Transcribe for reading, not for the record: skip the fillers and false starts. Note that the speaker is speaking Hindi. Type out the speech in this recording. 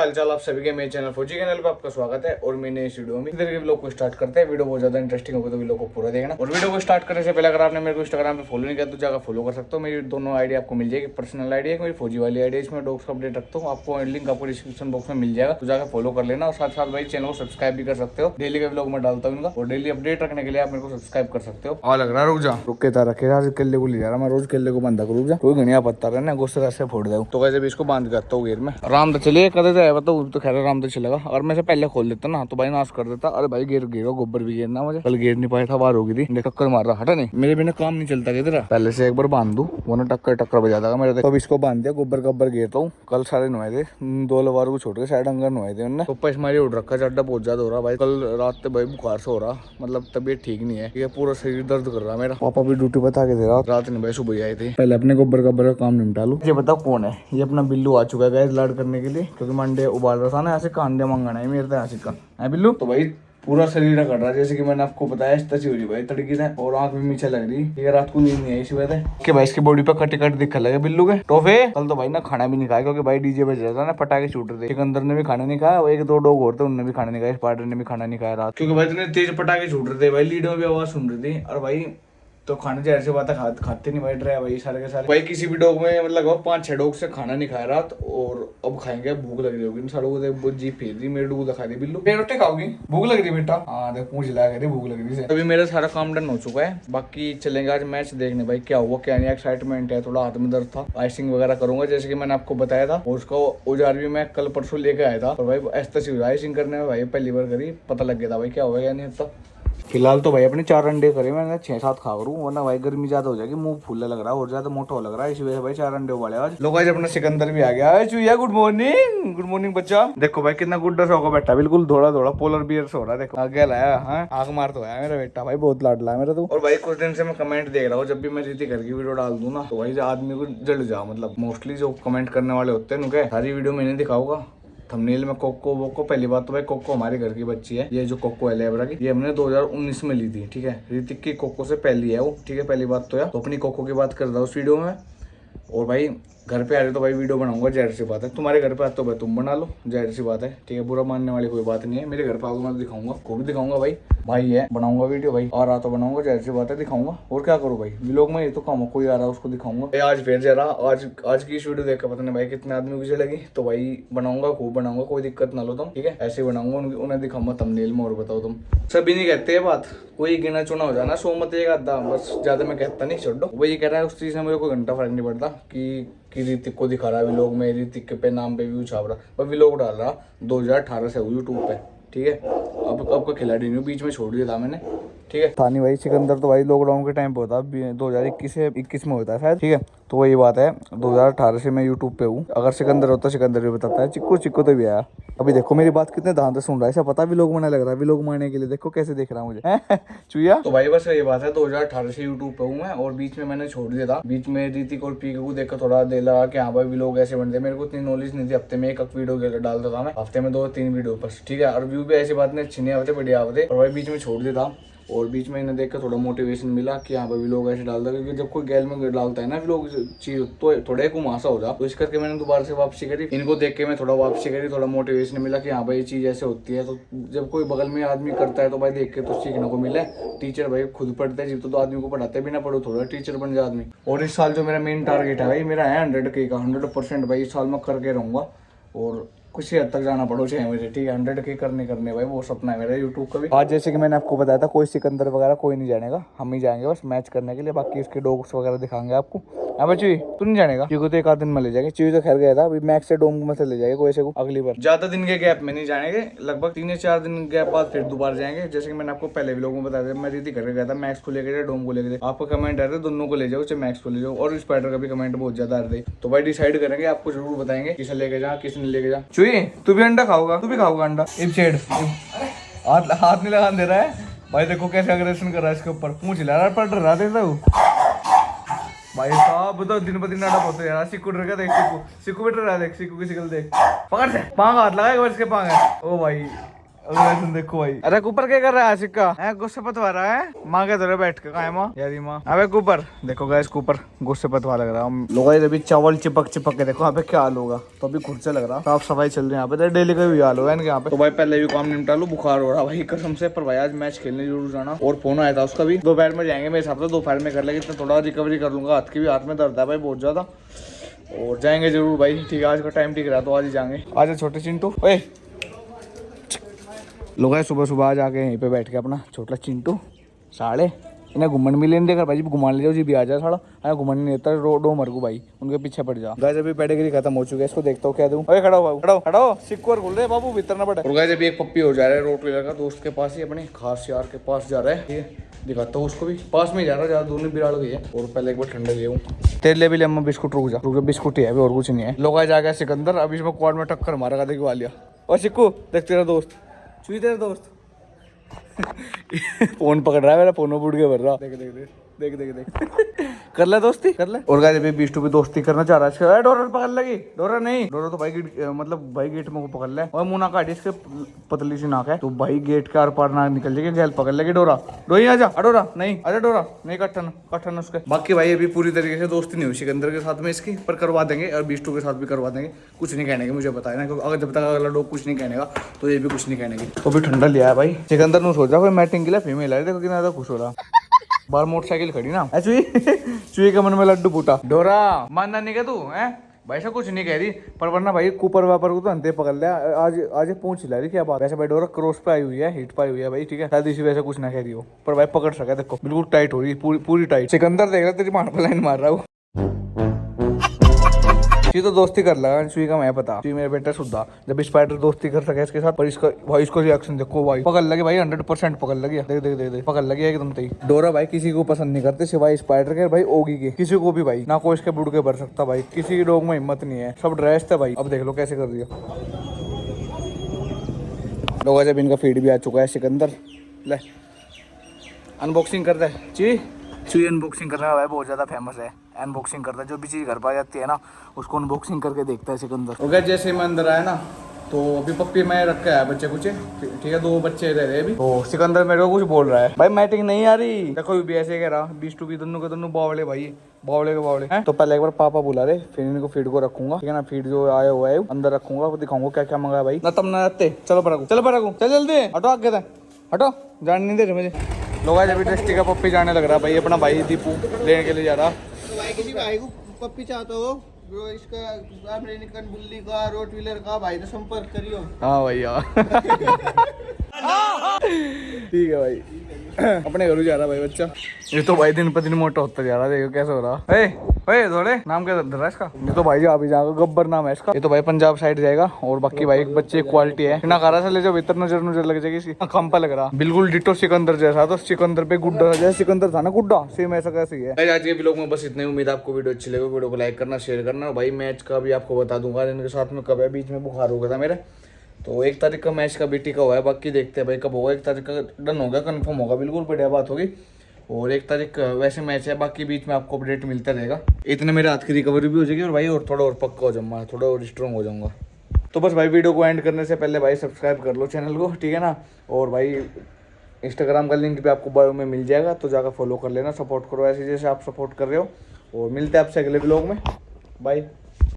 हालचाल आप सभी के मेरे चैनल फौजी चैनल पे आपका स्वागत है। और मैंने इस वीडियो में इधर के व्लॉग को स्टार्ट करते हैं। वीडियो बहुत ज्यादा इंटरेस्टिंग होगा तो वीडियो को पूरा देखना। और वीडियो को स्टार्ट करने से पहले अगर आपने मेरे को इंस्टाग्राम पे फॉलो नहीं किया तो जाकर फॉलो कर सकते हो। मेरी दोनों आईडी आपको मिल जाएगी, पर्सनल आईडी है मेरी फौजी वाली आईडी, इसमें डॉग्स का अपडेट रखता हूँ। आपको लिंक आपको डिस्क्रिप्शन बॉक्स में मिल जाएगा, तो जाकर फॉलो कर लेना। और साथ साथ भाई चैनल को सब्सक्राइब भी कर सकते हो। डेली का व्लॉग में डालता हूँ इनका, और डेली अपडेट रखने के लिए आप मेरे को सब्सक्राइब कर सकते हो। और लग रहा है रुक जा, रुक के था रखे यार, केले को ले जा रहा मैं, रोज केले को बांधा करूँ। कोई घनिया पत्ता रहना गुस्से से फोड़ दे तो कैसे भी इसको बांध करता हूँ घेर में। आराम से चलिए कदे जाए तो खैर आराम से चलेगा। और मैं से पहले खोल देता ना तो भाई नाश कर देता। अरे भाई घेर घेरो, गोबर भी घेरना मुझे, कल घेर नहीं पाया था, बाहर होगी थी टक्कर मार रहा। हटा नहीं, मेरे बिना काम नहीं चलता किधर। पहले से एक बार बांध दूं वरना टक्कर टक्कर बजा देगा मेरे। तो अब इसको बांध दिया, गोबर गब्बर घेरता हूँ। कल सारे नुआए थे, 2 लवार को छोड़ के साइड अंगर नुआए थे उन्होंने। तो हमारी उड़ रखा, चड्डा बहुत ज्यादा हो रहा भाई। कल रात से भाई बुखार से हो रहा, मतलब तबीयत ठीक नहीं है, ये पूरा शरीर दर्द कर रहा मेरा। पापा भी ड्यूटी बता के दे रहा, रात नहीं भाई सुबह आए थे। पहले अपने गोबर गब्बर का काम निपटा लूं। ये बताओ कौन है? ये अपना बिल्लू आ चुका है लाड करने के लिए, क्योंकि मंडे उबाल रहा था ना, ऐसे कांदे मंगाना है मेरे तो ऐसे चिकन है बिल्लू। तो भाई पूरा शरीर कर रहा है, जैसे कि मैंने आपको बताया इस तसी हो रही भाई तड़की से, और आंख भी नीचे लग रही है। रात को नींद नहीं आई इस वजह से कि भाई इसकी बॉडी पे कटे कट दिखने लगे बिल्लू के टोफे। कल तो भाई ना खाना भी नहीं खाया, क्योंकि भाई डीजे बज रहा था ना, पटाखे छूट रहे थे। सिकंदर ने भी खाना नहीं खाया, एक दो डॉग और थे उन्होंने भी खाना नहीं खाया, स्पाइडर ने भी खाना नहीं खाया रात, क्योंकि भाई इतने तेज पटाखे छूट रहे थे भाई, लीडो में भी आवाज सुन रही थी। और भाई तो खाने जाहिर सी बात है खाते नहीं बैठ रहे हैं भाई सारे के सारे। भाई किसी भी डॉग में मतलब 5-6 डॉग से खाना नहीं खाया रात, और अब खाएंगे। भूख लग रही होगी इन सालों को, जी फेर रही मेरे डूब दिखा दी बिल्लू। फिर रोटी खाओगी? भूख लग रही बेटा? हाँ देख पूछ ला रही भूख लग रही है। अभी मेरा सारा काम डन हो चुका है, बाकी चलेंगे आज मैच देखने भाई क्या हुआ क्या नहीं। एक्साइटमेंट है, थोड़ा हाथ में दर्द था, आइसिंग वगैरह करूंगा जैसे कि मैंने आपको बताया था। और उसका औजार भी मैं कल परसों लेके आया था, और भाई ऐसा सी आइसिंग करने में भाई पहली बार करी, पता लग गया था भाई क्या होगा क्या नहीं होता। फिलहाल तो भाई अपने 4 अंडे करे मैंने, 6-7 खा करूँ वरना भाई गर्मी ज्यादा हो जाएगी, मुंह फूलने लग रहा है और ज्यादा मोटा हो लग रहा है, इसी वजह से भाई 4 अंडे उबाले आज। लोग आज अपना सिकंदर भी आ गया। चुया गुड मॉर्निंग, गुड मॉर्निंग बच्चा। देखो भाई कितना गुड्डा सा होगा बैठा, बिल्कुल थोड़ा थोड़ा पोलर बियर से हो रहा है। देखो आगे लाया, हाँ आग मार तो आया मेरा बेटा भाई, बहुत लाडला है मेरा तो। और भाई कुछ दिन से मैं कमेंट देख रहा हूँ, जब भी मैं रीति घर की वीडियो डाल दूँ ना तो भाई आदमी को जल जा, मतलब मोस्टली जो कमेंट करने वाले होते हैं उनके सारी वीडियो मैंने दिखाऊंगा। थंबनेल में कोको वोको, पहली बात तो भाई कोको हमारे घर की बच्ची है, ये जो कोको है लेबरा की, ये हमने 2019 में ली थी, ठीक है। ऋतिक की कोको से पहली है वो, ठीक है, पहली बात तो यार। तो अपनी कोको की बात कर रहा हूँ उस वीडियो में। और भाई घर पे आ रहे तो भाई वीडियो बनाऊंगा, जाहिर सी बात है। तुम्हारे घर पे आते तो भाई तुम बना लो, जाहिर सी बात है, ठीक है। बुरा मानने वाली कोई बात नहीं है। मेरे घर पे आओगे मैं दिखाऊंगा, खूब दिखाऊंगा भाई, भाई है बनाऊंगा वीडियो भाई, और आ तो बनाऊंगा, जाहिर सी बात है दिखाऊंगा। और क्या करूँ भाई, व्लॉग में ये तो काम, कोई आ रहा है उसको दिखाऊंगा। आज फिर जरा आज की इस वीडियो देख कर पता नहीं भाई कितने आदमी मुझे लगी, तो भाई बनाऊंगा, खूब बनाऊंगा, कोई दिक्कत ना लो तुम, ठीक है। ऐसे बनाऊंगा, उन्हें दिखाऊंगा थंबनेल में। और बताओ तुम सभी नहीं कहते ये बात, कोई गिना चुना हो जाना, सो मत एक आधा, बस ज्यादा मैं कहता नहीं, छोड़ दो। वो ये कह रहा है उस चीज से मुझे कोई घंटा फर्क नहीं पड़ता कि ऋतिक को दिखा रहा है व्लॉग में, ऋतिक के नाम पे व्यू छाप रहा, पर व्लॉग डाल रहा 2018 से यूट्यूब पे, ठीक है। अब का खिलाड़ी नहीं, बीच में छोड़ दिया था मैंने, ठीक है। थानी भाई सिकंदर तो भाई लॉकडाउन के टाइम पे होता है, 2021 से 21 में होता है शायद, ठीक है। तो वही बात है, 2018 से मैं यूट्यूब पे हूँ। अगर सिकंदर होता सिकंदर भी बताता है, चिक्को तो भी आया। अभी देखो मेरी बात कितने ध्यान से सुन रहा है, ऐसा पता भी लोग मारने लग रहा है, भी लोग मारने के लिए देखो कैसे देख रहा है मुझे चुया। तो भाई बस ये बात है, 2018 से यूट्यूब पे हूँ मैं, और बीच में मैंने छोड़ दिया था। बीच में ऋतिक और पीके को देखकर थोड़ा दिल लगा कि हाँ भाई भी लोग ऐसे बनते, मेरे को इतनी नॉलेज नहीं थी। हफ्ते में एक वीडियो डालता था मैं, हफ्ते में 2-3 वीडियो बस, ठीक है। और व्यू भी ऐसी बात नहीं अच्छी नहीं आते, बढ़िया आते, और भाई बीच में छोड़ दिया था। और बीच में इन्हें देख कर थोड़ा मोटिवेशन मिला कि हाँ भाई लोग ऐसे डालता, क्योंकि जब कोई गैल में डालता है ना लोग चीज तो थोड़ा एक उमासा हो जा, तो इस करके मैंने दोबारा से वापसी करी। इनको देख के मैं थोड़ा वापसी करी, थोड़ा मोटिवेशन मिला कि हाँ भाई ये चीज ऐसे होती है। तो जब कोई बगल में आदमी करता है तो भाई देख के तो सीखने को मिले। टीचर भाई खुद पढ़ते हैं, जीव तो आदमी को पढ़ाते भी ना पढ़ो, थोड़ा टीचर बन जाए आदमी। और इस साल जो मेरा मेन टारगेट है भाई, मेरा है 100K का, 100% भाई इस साल मैं करके रहूंगा, और कुछ हद तक जाना पड़ो चाहे मुझे, ठीक है। 100K करने भाई वो सपना है मेरा यूट्यूब का भी। आज जैसे कि मैंने आपको बताया था, कोई सिकंदर वगैरह कोई नहीं जानेगा, हम ही जाएंगे बस मैच करने के लिए, बाकी उसके डॉग्स वगैरह दिखाएंगे आपको। हाँ बच्ची तू नहीं जानेगा, क्योंकि तो एक आध दिन में ले जाएंगे, चीज तो खैर गया था, अभी मैक्स से डोम में से ले जाएंगे कोई से को अगली बार। ज्यादा दिन के गैप में नहीं जाएंगे, लगभग 3-4 दिन गैप बाद फिर दोबारा जाएंगे। जैसे कि मैंने आपको पहले भी लोगों को बताया था, मैं रीति घर गया था, मैक्स को लेकर डोम को लेकर। आपको कमेंट आ रहे थे दोनों को ले जाओ, चाहे मैक्स को ले जाओ, और स्पाइडर का भी कमेंट बहुत ज्यादा आ रहे थे। तो भाई डिसाइड करेंगे, आपको जरूर बताएंगे किसे लेके जा किसने लेके जा। चुई तू भी अंडा खाओगा? तू भी खाओगा अंडा? हाथ नहीं लगा दे रहा है भाई, देखो कैसे अग्रेशन कर रहा है इसके ऊपर, पूछ ला रहा पर डरा देता हूँ भाई साहब। तो दिन ब दिन नाटक होते यार। सिक्कू डर गया, देख सिक्कू भी डर रहा है, देख सिक्कू की शिकल देख, पकड़ से पांग हाथ लगाएगा इसके पांग है। ओ भाई अभी देखो भाई, अरे कुपर क्या कर रहा है आशिक का? है गुस्से पतवा रहा है माँ के धरे बैठ के, कहा माँ यारी माँ। अबे कुपर देखो गाइस, कुपर गुस्से पतवा लग रहा है। लोग अभी चावल चिपक चिपक के देखो यहाँ पे क्या हाल होगा। तो अभी खुद से लग रहा, साफ सफाई चल रही है यहाँ पे, डेली का भी हाल होगा इनके यहाँ पे। तो भाई पहले भी काम निपटा लूं, बुखार हो रहा भाई कसम से। पर भाई आज मैच खेलने जरूर जाना। और फोन आया था उसका भी, दोपहर में जाएंगे मेरे हिसाब से, दोपहर में कर लेंगे, इतना थोड़ा रिकवरी कर लूंगा। हाथ की भी, हाथ में दर्द है भाई बहुत ज्यादा। और जाएंगे जरूर भाई, ठीक है आज का टाइम ठीक रहा तो आज ही जाएंगे। आज छोटे चिंटू ओए लोग है, सुबह सुबह आज आके यहीं पे बैठ के अपना छोटा चिंटू साढ़े इन्हें घुमन भी लेने देकर भाई, घुमा ले जाओ जी भी आ जाए साड़ा। अरे घुमन नहीं देता, रो मर को भाई, उनके पीछे पड़ जा। गाइस अभी पेडिग्री खत्म हो चुकी है, इसको देखता हूँ क्या दूं। अरे खड़ा हो बाबू, खड़ा हो सिक्कोर खोल रहे बाबू, भीतर ना पड़े। और गाइस अभी एक पप्पी हो जा रहा है रोटवीलर का, दोस्त के पास ही, अपने खास यार के पास जा रहा है। ये दिखाता हूँ उसको भी, पास में जा रहा है, ज्यादा दूर नहीं, बिराड़ गई है। और पहले एक बार ठंडा ले हूँ तेरे लिए भी, ले अम्मा बिस्कुट, रुक जा बिस्कुट ही है अभी और कुछ नहीं है। लोग आज आ गया सिकंदर, अभी इसमें क्वाड में टक्कर मारा देखो वालिया। और सिक्कू देख तेरा दोस्त, चुई तेरा दोस्त फोन पकड़ रहा है मेरा, फोन बुड़ के भर रहा। देख देख देख देख देख देख कर ले दोस्ती कर ले। और गाइस अभी बीस्टू भी दोस्ती करना चाह रहा है। डोरा पकड़ लगी, डोरा नहीं, डोरा तो भाई गेट मतलब भाई गेट में को पकड़ ले। और मुंह ना काटी, इसके पतली सी नाक है तो भाई गेट के आर पार ना निकल जाएगी। गैल पकड़ लेगी डोरा, डोरी आजा, डोरा नहीं आजा, डोरा नहीं, कट्ठन उसके। बाकी भाई अभी पूरी तरीके से दोस्ती नहीं हुई सिकंदर के साथ में इसकी, पर करवा देंगे। और बीस्टू के साथ भी करवा देंगे, कुछ नहीं कहने के मुझे पता है ना, क्योंकि अगर जब तक अगला लोग कुछ नहीं कहने का तो ये भी कुछ नहीं कहने की। तो भी ठंडा लिया है भाई सिकंदर ने, सोचा कोई मैटिंग के लिए फीमेल है, देखो कितना खुश हो रहा। बाहर मोटरसाइकिल खड़ी ना चुई चुई के मन में लड्डू फूटा। डोरा मानना नहीं क्या तू है भाई, ऐसा कुछ नहीं कह रही, पर वरना भाई कुपर वापर को तो अंते पकड़ लिया। आज पहुंच ला रही क्या बात। वैसे भाई डोरा क्रॉस पे आई हुई है, हिट पे आई हुई है भाई, ठीक है शायद इसी वजह से कुछ ना कह रही हो, पर भाई पकड़ सका। देखो बिल्कुल टाइट हो रही है, पूरी टाइट। सिकंदर देख रहा तेरी मार पर लाइन मार रहा हूँ। चुई तो दोस्ती कर लगा, चुई का मैं पता, चुई मेरे बेटा सुधा जब स्पाइडर दोस्ती कर सके इसके साथ। पर इसका भाई, इसको रिएक्शन देखो भाई, पकड़ लगी भाई 100% पकड़ लगी। देख देख देख देख पकड़ लगी एकदम सही। डोरा भाई किसी को पसंद नहीं करते सिवाय स्पाइडर के, भाई ओगी के, किसी को भी भाई ना कोई इसके बुड़ के भर सकता भाई, किसी की डॉग में हिम्मत नहीं है, सब ड्रेस थे भाई। अब देख लो कैसे कर दिया। लोग जब इनका फीड भी आ चुका है। सिकंदर ले अनबॉक्सिंग कर दे। चुई अनबॉक्सिंग करने वाला बहुत ज्यादा फेमस है, अनबॉक्सिंग करता है, जो भी चीज घर पर आ जाती है ना उसको अनबॉक्सिंग करके देखता है सिकंदर। हो गया जैसे मैं अंदर आया ना, तो अभी पप्पी मैं रख के आया बच्चे कुछ, ठीक है 2 बच्चे रह रहे अभी। तो सिकंदर मेरे को कुछ बोल रहा है भाई, मैटिंग नहीं आ रही। देखो भी ऐसे कह रहा, बीस्टू भी दोनों के दोनों बावड़े भाई, बावड़े के बावड़े हैं। तो पहले एक बार पापा बुला रहे, फिर इनको फीड को रखूंगा, ठीक है ना। फीड जो आया हुआ है अंदर रखूंगा, दिखाऊंगा क्या क्या मंगाया भाई। ना तब ना रहते, चलो पर चल जल्दी हटो, आगे हटो, जान नहीं दे रहे मुझे। लोग आज अभी दृष्टि का पप्पी जाने लग रहा भाई, अपना भाई दीपू लेने के लिए जा रहा। भाई किसी भाई को पप्पी चाहते हो जो इसका अमेरिकन बुल्ली का, रोटवीलर का, भाई तो संपर्क करियो। हाँ भैया ठीक है भाई अपने घर जा रहा भाई बच्चा। ये तो भाई दिन पर दिन मोटा होता जा रहा, देखो कैसे हो रहा। थोड़े नाम क्या धर रहा है इसका? ये तो भाई अभी जाएगा, गब्बर नाम है इसका। ये तो भाई पंजाब साइड जाएगा। और बाकी भाई एक बच्चे क्वालिटी है ना, कारा से ले जाओ भीतर, नजर लग जाएगी इसकी। खम पे लग रहा बिल्कुल डिटो सिकंदर जैसा। तो सिकंदर पे गुड्डा जैसे सिकंदर था ना, गुड्डा सेम ऐसा कैसे ही है। आज के व्लॉग में बस इतनी उम्मीद, आपको वीडियो अच्छी लगे, वीडियो को लाइक करना, शेयर करना। भाई मैच का भी आपको बता दूंगा इनके साथ में कब है, बीच में बुखार हो गया था मेरे, तो 1 तारीख का मैच का भी टिका हुआ है। बाकी देखते हैं भाई कब होगा, 1 तारीख का डन होगा, कंफर्म होगा, बिल्कुल बढ़िया बात होगी। और 1 तारीख वैसे मैच है, बाकी बीच में आपको अपडेट मिलता रहेगा। इतने मेरे हाथ की रिकवरी भी हो जाएगी और भाई और थोड़ा और पक्का हो जाऊंगा, थोड़ा और स्ट्रॉन्ग हो जाऊंगा। तो बस भाई वीडियो को एंड करने से पहले भाई सब्सक्राइब कर लो चैनल को, ठीक है ना। और भाई इंस्टाग्राम का लिंक भी आपको बायो में मिल जाएगा, तो जाकर फॉलो कर लेना, सपोर्ट करो ऐसे जैसे आप सपोर्ट कर रहे हो। और मिलते हैं आपसे अगले व्लॉग में, बाय।